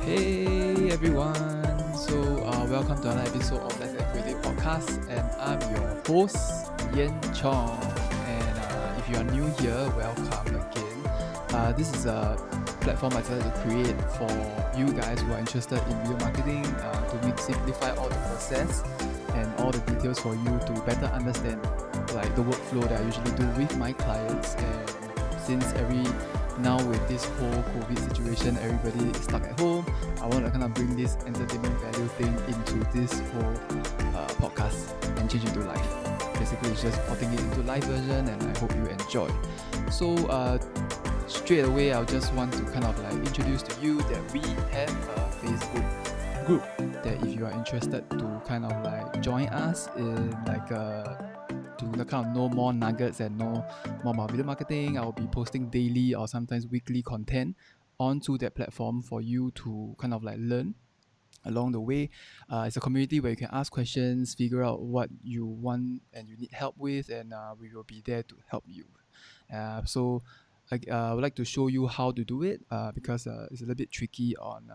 Hey everyone! Welcome to another episode of Let's Creative Podcast, and I'm your host, Cyancong. And if you are new here, welcome again. This is a platform I decided to create for you guys who are interested in video marketing to simplify all the process and all the details for you to better understand like the workflow that I usually do with my clients. And since now with this whole COVID situation, everybody is stuck at home, I want to kind of bring this entertainment value thing into this whole podcast and change it to live. Basically, it's just putting it into live version, and I hope you enjoy. So straight away, I just want to kind of like introduce to you that we have a Facebook group that if you are interested to kind of like join us in like to kind of know more nuggets and know more about video marketing, I'll be posting daily or sometimes weekly content onto that platform for you to kind of like learn along the way. It's a community where you can ask questions, figure out what you want and you need help with, and we will be there to help you. So I would like to show you how to do it because it's a little bit tricky on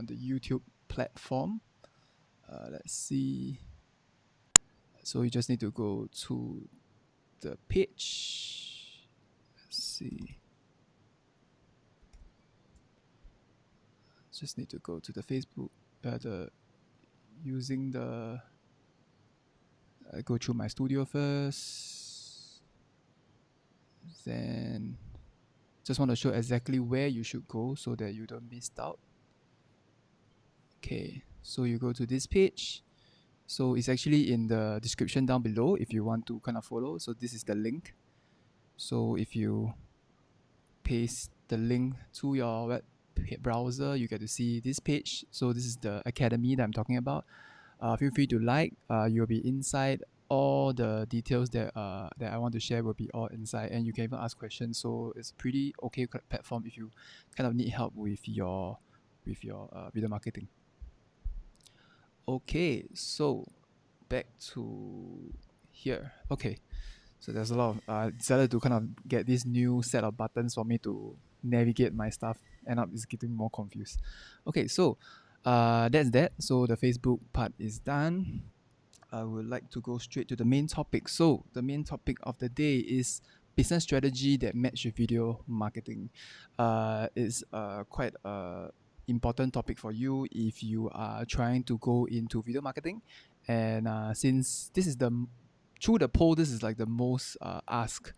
the YouTube platform. Let's see. So you just need to go to the page. Let's see. Just need to go to the Facebook. I go through my studio first. Then just want to show exactly where you should go so that you don't miss out. Okay, so you go to this page. So it's actually in the description down below if you want to kind of follow. So this is the link. So if you paste the link to your web browser, you get to see this page. So this is the academy that I'm talking about. Feel free to like. You'll be inside. All the details that I want to share will be all inside, and you can even ask questions. So it's a pretty okay platform if you kind of need help with your video marketing. Okay, so back to here. Okay, so there's a lot of decided to kind of get this new set of buttons for me to navigate my stuff. End up is getting more confused. Okay, so that's that. So the Facebook part is done. I would like to go straight to the main topic. So the main topic of the day is business strategy that match with video marketing. It's quite important topic for you if you are trying to go into video marketing, and since this is through the poll, this is like the most asked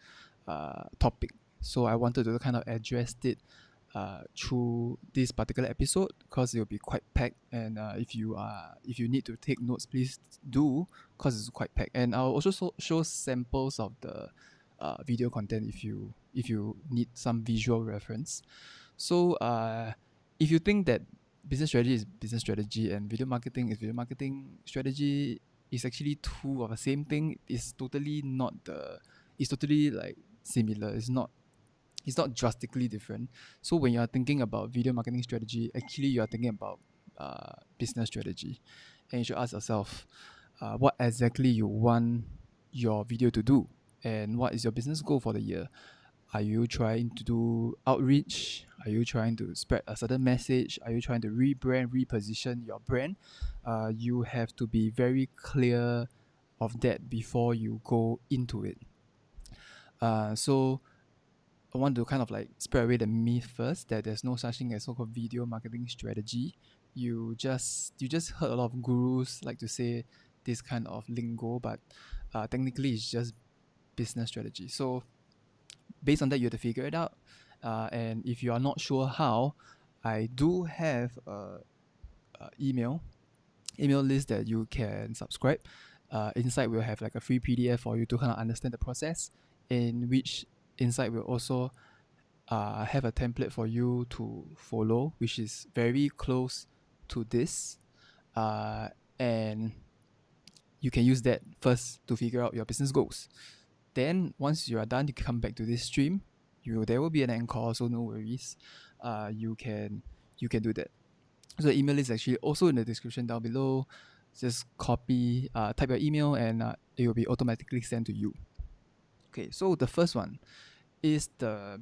topic, so I wanted to kind of address it through this particular episode because it will be quite packed, and if you need to take notes, please do, because it's quite packed. And I'll also show samples of the video content if you need some visual reference. So if you think that business strategy is business strategy and video marketing is video marketing strategy, is actually two of the same thing, it's totally like similar. It's not drastically different. So when you are thinking about video marketing strategy, actually you are thinking about business strategy, and you should ask yourself what exactly you want your video to do, and what is your business goal for the year. Are you trying to do outreach? Are you trying to spread a certain message? Are you trying to reposition your brand? You have to be very clear of that before you go into it. So I want to kind of like spread away the myth first that there's no such thing as so-called video marketing strategy. You just heard a lot of gurus like to say this kind of lingo, but technically it's just business strategy. So based on that, you have to figure it out. And if you are not sure how, I do have a email list that you can subscribe. Inside we'll have like a free PDF for you to kind of understand the process, in which inside we'll also have a template for you to follow, which is very close to this. And you can use that first to figure out your business goals. Then once you are done, you can come back to this stream. There will be an encore, so no worries. You can do that. So the email is actually also in the description down below. Just copy, type your email, and it will be automatically sent to you. Okay, so the first one is the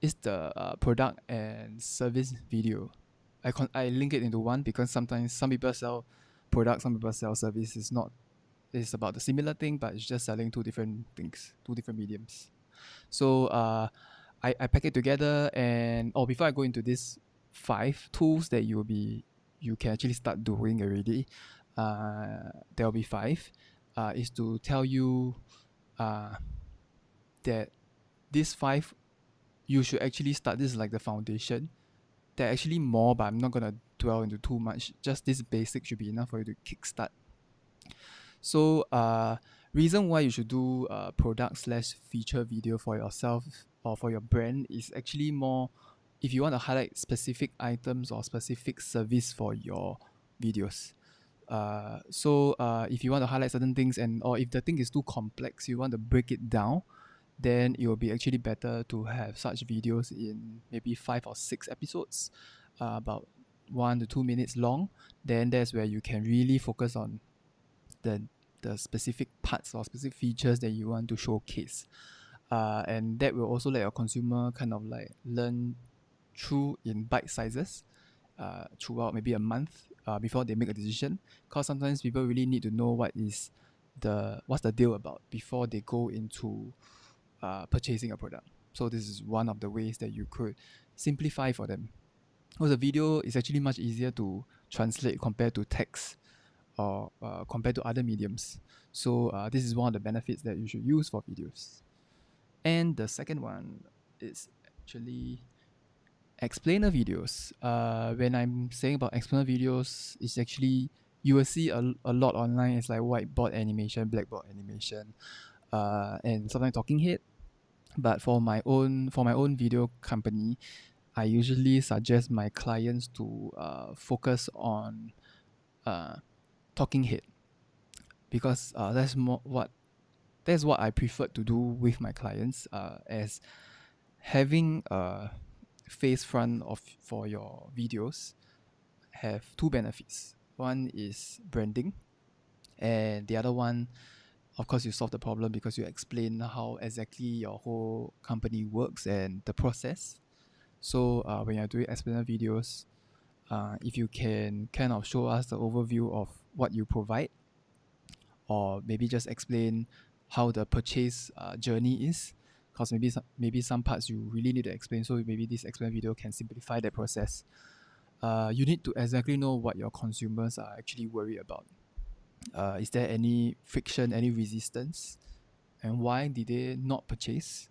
is the product and service video. I link it into one because sometimes some people sell product, some people sell service. It's about the similar thing, but it's just selling two different things, two different mediums. So I pack it together, and before I go into this 5 tools that you can actually start doing already, there will be 5. Is to tell you that these 5 you should actually start. This is like the foundation. There are actually more, but I'm not gonna dwell into too much. Just this basic should be enough for you to kickstart. So reason why you should do product slash feature video for yourself or for your brand is actually more if you want to highlight specific items or specific service for your videos. So if you want to highlight certain things, and or if the thing is too complex, you want to break it down, then it will be actually better to have such videos in maybe 5 or 6 episodes, about 1 to 2 minutes long. Then that's where you can really focus on the specific parts or specific features that you want to showcase. And that will also let your consumer kind of like learn through in bite sizes throughout maybe a month before they make a decision. Because sometimes people really need to know what's the deal about before they go into purchasing a product. So this is one of the ways that you could simplify for them. Because a video is actually much easier to translate compared to text or compared to other mediums. So this is one of the benefits that you should use for videos. And the second one is actually explainer videos. When I'm saying about explainer videos, it's actually you will see a lot online. It's like whiteboard animation, blackboard animation, and sometimes talking head. But for my own video company, I usually suggest my clients to focus on talking head because that's what I prefer to do with my clients, as having a face front of for your videos have 2 benefits. One is branding, and the other one, of course, you solve the problem because you explain how exactly your whole company works and the process. So when you're doing explainer videos, if you can kind of show us the overview of what you provide, or maybe just explain how the purchase journey is, because maybe some parts you really need to explain. So maybe this explain video can simplify that process. You need to exactly know what your consumers are actually worried about. Is there any friction, any resistance, and why did they not purchase?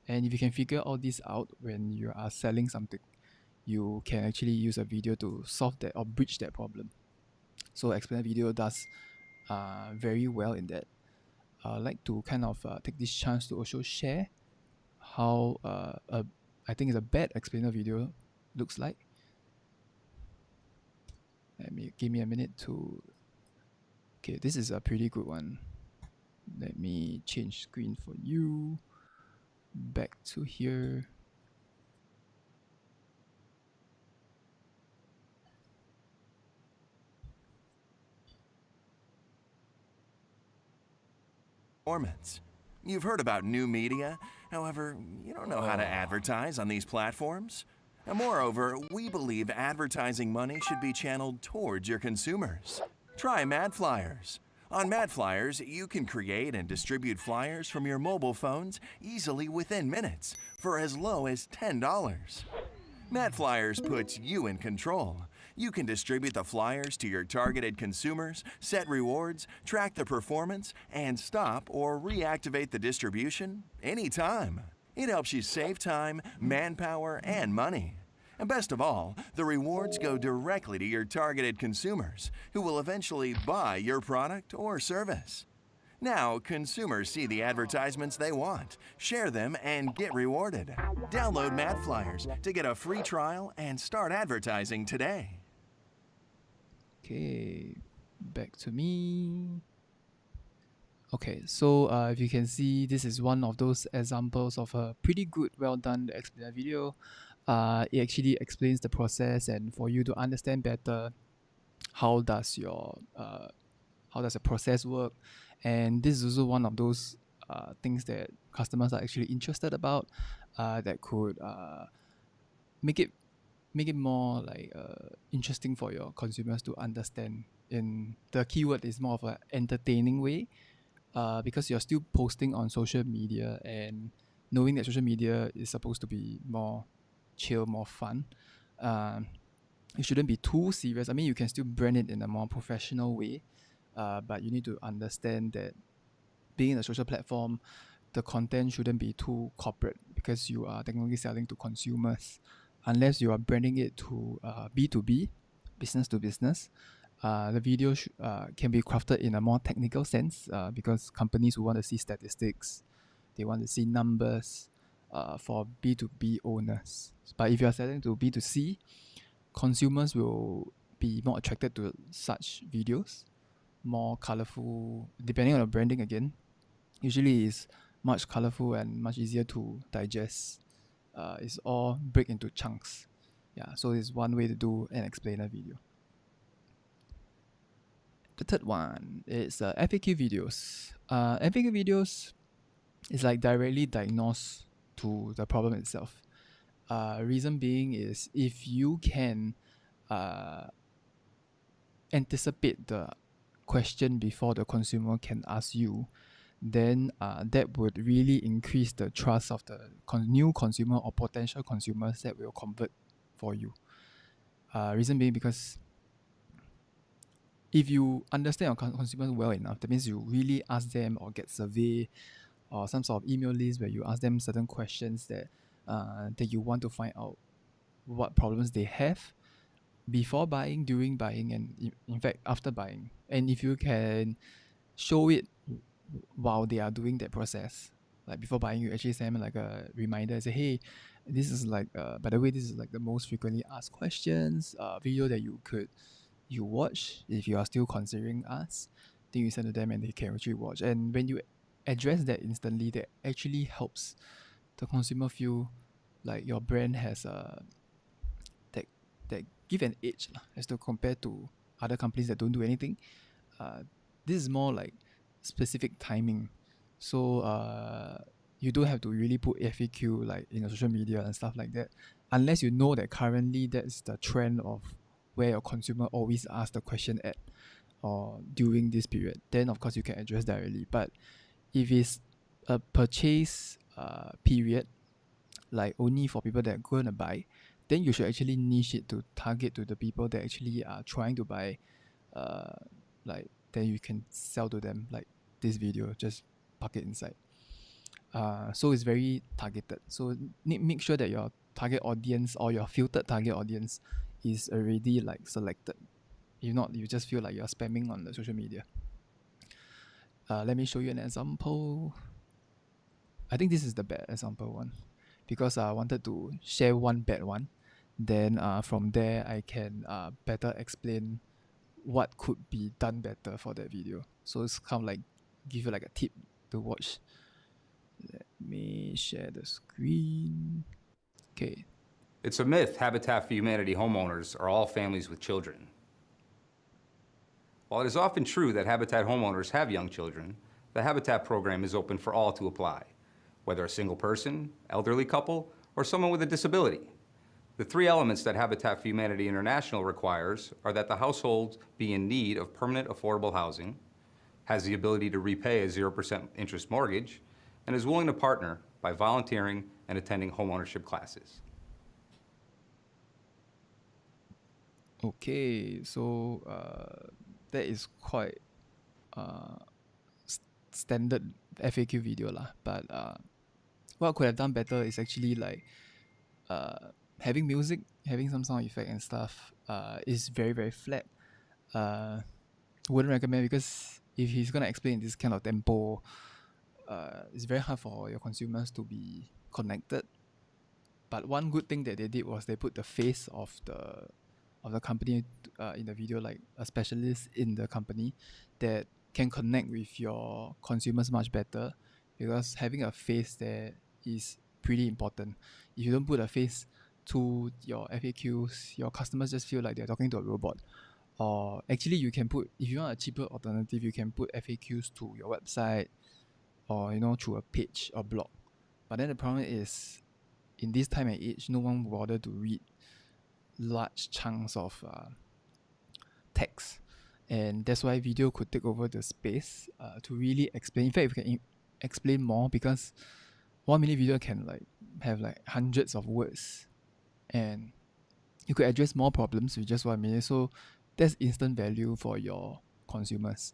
And if you can figure all this out when you are selling something, you can actually use a video to solve that or bridge that problem. So explainer video does very well in that. I'd like to kind of take this chance to also share how I think it's a bad explainer video looks like. Give me a minute to. Okay, this is a pretty good one. Let me change screen for you. Back to here. Performance. You've heard about new media, however, you don't know how to advertise on these platforms. And moreover, we believe advertising money should be channeled towards your consumers. Try Mad Flyers. On Mad Flyers, you can create and distribute flyers from your mobile phones easily within minutes for as low as $10. Mad Flyers puts you in control. You can distribute the flyers to your targeted consumers, set rewards, track the performance, and stop or reactivate the distribution anytime. It helps you save time, manpower, and money. And best of all, the rewards go directly to your targeted consumers, who will eventually buy your product or service. Now, consumers see the advertisements they want, share them, and get rewarded. Download Mad Flyers to get a free trial and start advertising today. Okay, back to me. Okay, so if you can see, this is one of those examples of a pretty good, well done explainer video. It actually explains the process, and for you to understand better how does the process work. And this is also one of those things that customers are actually interested about. that could make it more like interesting for your consumers to understand. In the keyword is more of an entertaining way, because you're still posting on social media, and knowing that social media is supposed to be more chill, more fun. It shouldn't be too serious. I mean, you can still brand it in a more professional way, but you need to understand that being in a social platform, the content shouldn't be too corporate, because you are technically selling to consumers. Unless you are branding it to B2B, business to business, the video can be crafted in a more technical sense, because companies who want to see statistics, they want to see numbers, for B2B owners. But if you are selling to B2C, consumers will be more attracted to such videos, more colorful, depending on the branding again. Usually is much colorful and much easier to digest. It's all break into chunks. Yeah, so it's one way to do an explainer video. The third one is FAQ videos. FAQ videos is like directly diagnose to the problem itself. Reason being is, if you can anticipate the question before the consumer can ask you, then that would really increase the trust of the new consumer or potential consumers that will convert for you. Reason being, because if you understand your consumers well enough, that means you really ask them, or get survey or some sort of email list where you ask them certain questions that you want to find out what problems they have before buying, during buying, and in fact after buying. And if you can show it while they are doing that process, like before buying, you actually send them like a reminder, say, hey, this is like by the way, this is like the most frequently asked questions video that you watch. If you are still considering us, then you send to them and they can actually watch. And when you address that instantly, that actually helps the consumer feel like your brand has that give an edge as to compare to other companies that don't do anything. This is more like specific timing. So you don't have to really put FAQ like in your social media and stuff like that, unless you know that currently that's the trend of where your consumer always asks the question at, or during this period. Then of course you can address directly. But if it's a purchase period, like only for people that are going to buy, then you should actually niche it to target to the people that actually are trying to buy. Like then you can sell to them like this video, just park it inside. So it's very targeted. So make sure that your target audience or your filtered target audience is already like selected. If not, you just feel like you're spamming on the social media. Let me show you an example. I think this is the bad example one, because I wanted to share one bad one. Then from there, I can better explain what could be done better for that video. So it's kind of like give you like a tip to watch. Let me share the screen. Okay. It's a myth Habitat for Humanity homeowners are all families with children. While it is often true that Habitat homeowners have young children, the Habitat program is open for all to apply, whether a single person, elderly couple, or someone with a disability. The three elements that Habitat for Humanity International requires are that the household be in need of permanent affordable housing, has the ability to repay a 0% interest mortgage, and is willing to partner by volunteering and attending homeownership classes. Okay, so that is quite standard FAQ video lah. But what could have done better is actually like having music, having some sound effect and stuff. Is very very flat. Wouldn't recommend, because if he's gonna explain this kind of tempo, it's very hard for your consumers to be connected. But one good thing that they did was they put the face of the company in the video, like a specialist in the company that can connect with your consumers much better, because having a face there is pretty important. If you don't put a face to your FAQs, your customers just feel like they're talking to a robot. Or actually, you can put, if you want a cheaper alternative, you can put FAQs to your website, or through a page or blog. But then the problem is, in this time and age, no one will bother to read large chunks of text, and that's why video could take over the space to really explain. In fact, we can explain more, because 1 minute video can have hundreds of words, and you could address more problems with just 1 minute. So that's instant value for your consumers.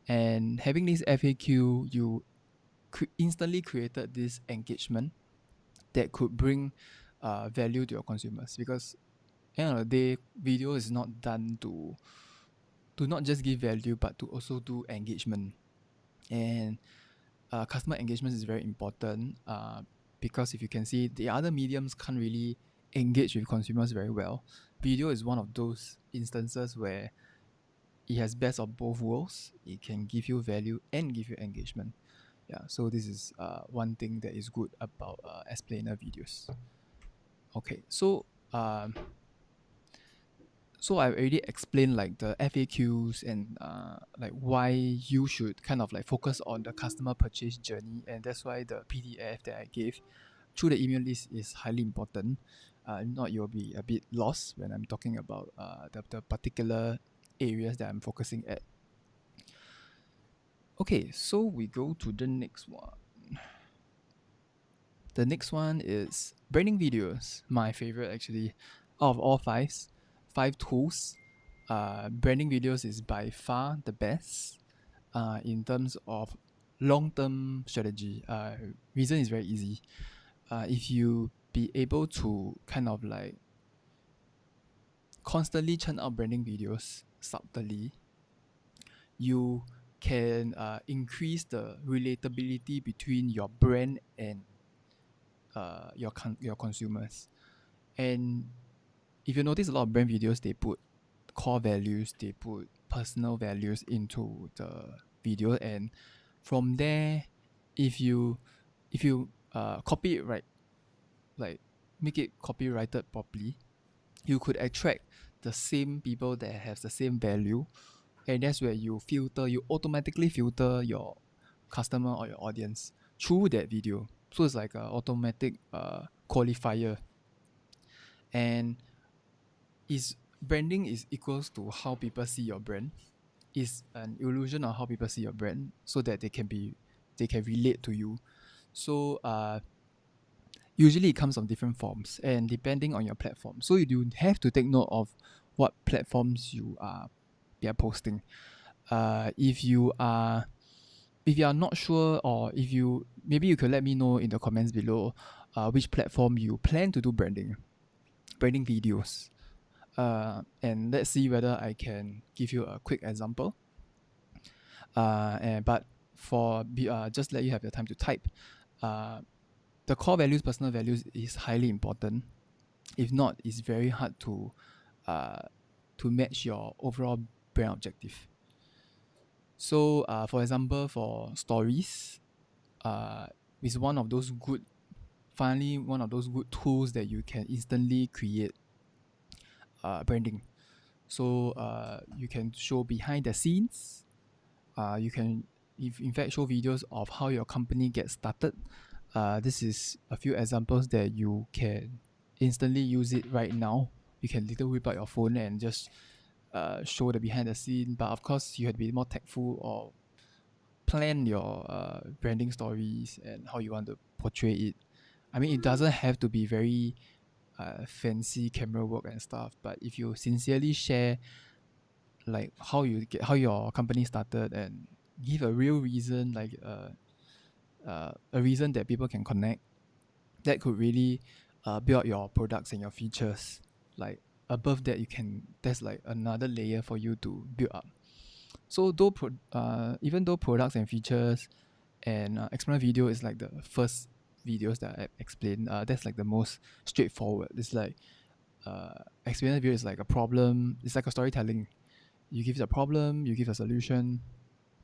And having this FAQ, you instantly created this engagement that could bring value to your consumers, because at the end of the day, video is not done to not just give value, but to also do engagement. And customer engagement is very important, because if you can see, the other mediums can't really engage with consumers very well. Video is one of those instances where it has best of both worlds. It can give you value and give you engagement. Yeah, so this is one thing that is good about explainer videos. Okay, so so I've already explained the FAQs and why you should kind of focus on the customer purchase journey, and that's why the PDF that I gave through the email list is highly important. If not, you'll be a bit lost when I'm talking about the particular areas that I'm focusing at. Okay, so we go to the next one. The next one is branding videos. My favorite, actually. Out of all five tools, branding videos is by far the best in terms of long-term strategy. Reason is very easy. If you be able to kind of constantly churn out branding videos subtly, you can increase the relatability between your brand and your consumers. And if you notice, a lot of brand videos, they put core values, they put personal values into the video, and from there, if you copy it right, make it copyrighted properly, you could attract the same people that have the same value, and that's where you automatically filter your customer or your audience through that video. So it's like an automatic qualifier. And branding is equals to how people see your brand. Is an illusion of how people see your brand, so that they can relate to you. So usually it comes from different forms, and depending on your platform. So you do have to take note of what platforms you are posting. If you are not sure, or maybe you could let me know in the comments below which platform you plan to do branding videos. And let's see whether I can give you a quick example. But for just let you have the time to type. The core values, personal values is highly important. If not, it's very hard to match your overall brand objective. So, for example, for stories, is one of those good tools that you can instantly create branding. So you can show behind the scenes. You can, in fact, show videos of how your company gets started. This is a few examples that you can instantly use it right now. You can literally whip out your phone and just show the behind the scene. But of course, you have to be more tactful, or plan your branding stories and how you want to portray it. I mean, it doesn't have to be very fancy camera work and stuff, but if you sincerely share how your company started, and give a real reason, a reason that people can connect, that could really build your products and your features. Above that, there's another layer for you to build up. So even though products and features and explainer video is the first videos that I explained, that's the most straightforward. It's explainer video is a problem. It's like a storytelling. You give a problem, you give a solution,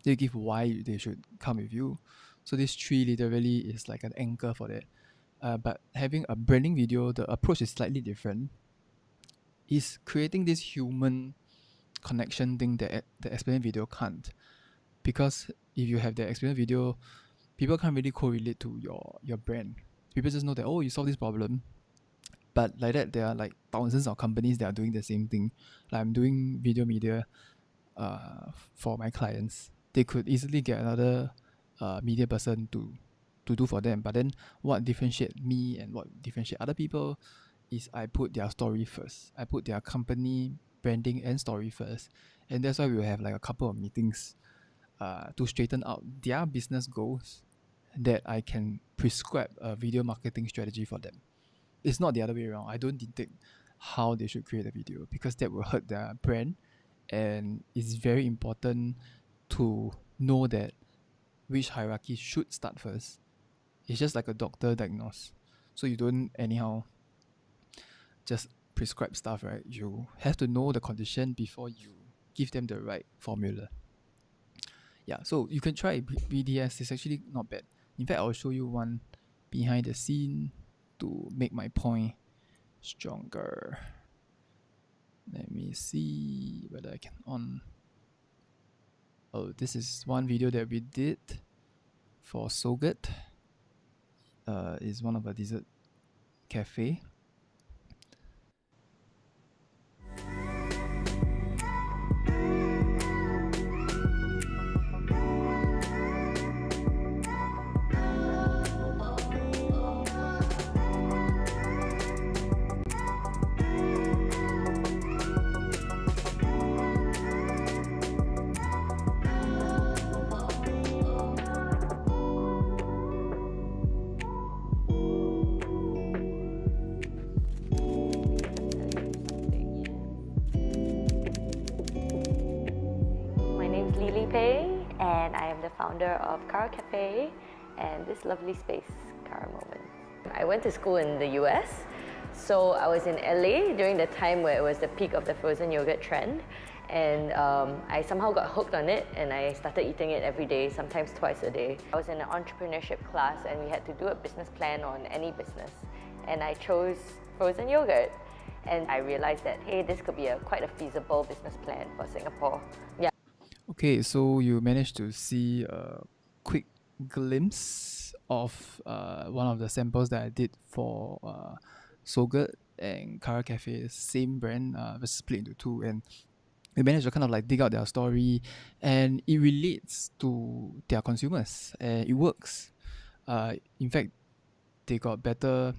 then you give why they should come with you. So this tree literally is like an anchor for that. But having a branding video, the approach is slightly different. It's creating this human connection thing that the explainer video can't. Because if you have the explainer video, people can't really correlate to your brand. People just know that, oh, you solve this problem. But like that, there are like thousands of companies that are doing the same thing. Like I'm doing video media for my clients. They could easily get another media person to do for them. But then what differentiates me and what differentiates other people is I put their story first. I put their company branding and story first. And that's why we will have like a couple of meetings to straighten out their business goals that I can prescribe a video marketing strategy for them. It's not the other way around. I don't dictate how they should create a video because that will hurt their brand. And it's very important to know that which hierarchy should start first. It's just like a doctor diagnose. So you don't anyhow just prescribe stuff, right? You have to know the condition before you give them the right formula. Yeah, so you can try BDS. It's actually not bad. In fact, I'll show you one behind the scene to make my point stronger. Let me see whether I can on. Oh, this is one video that we did for So Good. Is one of a dessert cafe. And I am the founder of Cara Cafe and this lovely space, Cara Moment. I went to school in the US, so I was in LA during the time where it was the peak of the frozen yogurt trend, and I somehow got hooked on it and I started eating it every day, sometimes twice a day. I was in an entrepreneurship class and we had to do a business plan on any business, and I chose frozen yogurt. And I realized that, hey, this could be quite a feasible business plan for Singapore. Yeah. Okay, so you managed to see a quick glimpse of one of the samples that I did for So Good and Cara Cafe, same brand, was split into two, and we managed to kind of like dig out their story, and it relates to their consumers, and it works. In fact, they got better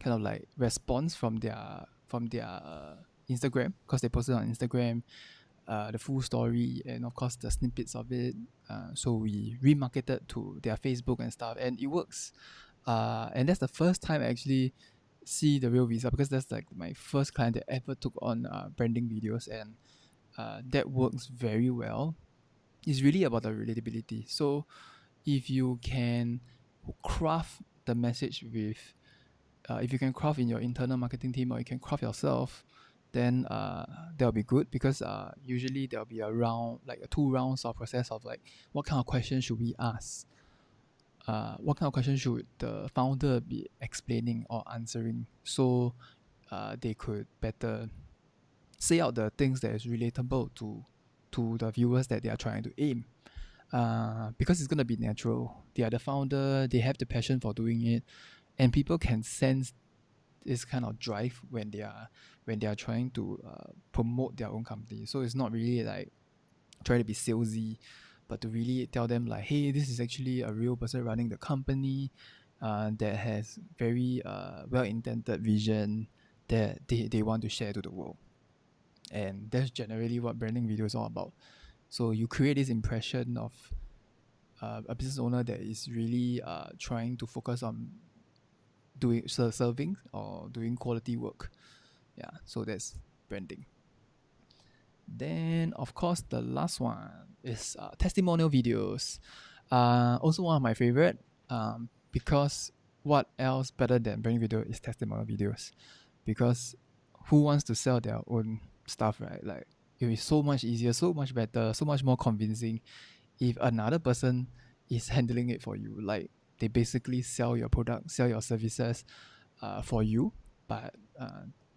kind of like response from their Instagram, because they posted on Instagram the full story and of course the snippets of it. So we remarketed to their Facebook and stuff, and it works. And that's the first time I actually see the real result, because that's like my first client that ever took on branding videos, and that works very well. It's really about the relatability. So if you can craft the message with if you can craft in your internal marketing team, or you can craft yourself, then that'll be good, because usually there'll be a round, like a 2 rounds of process of like, what kind of questions should we ask? What kind of questions should the founder be explaining or answering, so they could better say out the things that is relatable to the viewers that they are trying to aim. Because it's gonna be natural. They are the founder, they have the passion for doing it, and people can sense this kind of drive when they are trying to promote their own company. So it's not really like trying to be salesy, but to really tell them like, hey, this is actually a real person running the company that has very well-intended vision that they want to share to the world. And that's generally what branding video is all about. So you create this impression of a business owner that is really trying to focus on doing serving or doing quality work. Yeah, so that's branding. Then of course the last one is testimonial videos. Also one of my favorite, because what else better than branding video is testimonial videos, because who wants to sell their own stuff, right? Like, it is so much easier, so much better, so much more convincing if another person is handling it for you. Like, they basically sell your product, sell your services for you, but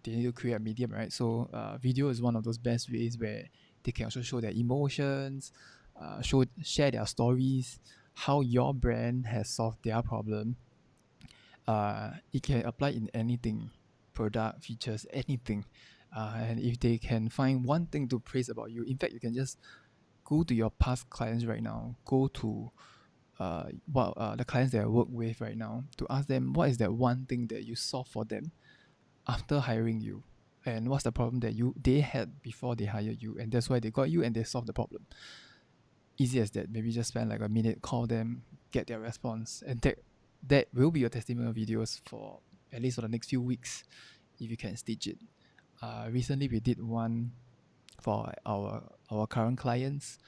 they need to create a medium, right? So video is one of those best ways where they can also show their emotions, share their stories, how your brand has solved their problem. it can apply in anything, product, features, anything. And if they can find one thing to praise about you, in fact, you can just go to your past clients right now, go to the clients that I work with right now, to ask them what is that one thing that you solve for them after hiring you, and what's the problem that they had before they hired you, and that's why they got you and they solved the problem. Easy as that. Maybe just spend like a minute, call them, get their response, and that will be your testimonial videos for at least for the next few weeks, if you can stitch it. Recently we did one for our current clients,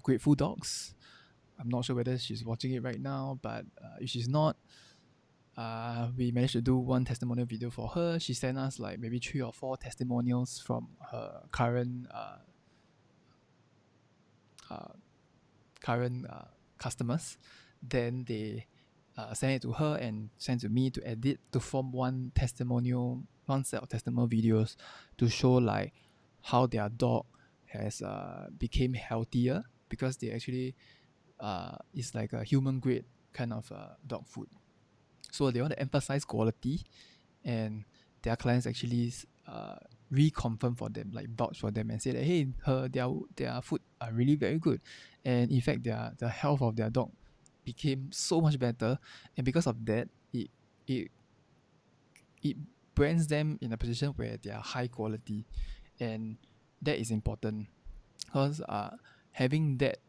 Grateful Dogs. I'm not sure whether she's watching it right now, but if she's not, we managed to do one testimonial video for her. She sent us like maybe 3 or 4 testimonials from her current customers. Then they send it to her and send to me to edit to form one set of testimonial videos to show like how their dog has became healthier, because they actually it's like a human grade kind of dog food. So they want to emphasize quality, and their clients actually reconfirm for them, like vouch for them and say that hey, their food are really very good, and in fact the health of their dog became so much better, and because of that it brands them in a position where they are high quality, and that is important, because having that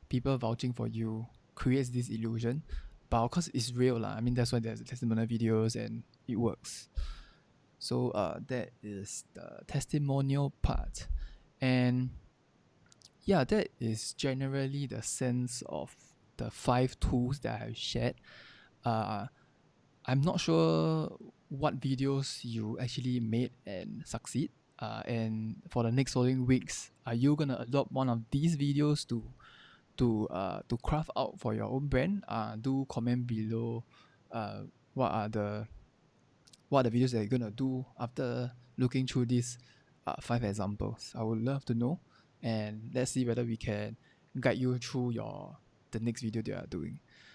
people vouching for you creates this illusion, but of course it's real lah. I mean, that's why there's testimonial videos and it works. So that is the testimonial part, and yeah, that is generally the sense of the 5 tools that I have shared. I'm not sure what videos you actually made and succeed. And for the next following weeks, are you gonna adopt one of these videos to craft out for your own brand? Do comment below. What are the videos that you're gonna do after looking through these 5 examples? I would love to know, and let's see whether we can guide you through the next video that you are doing.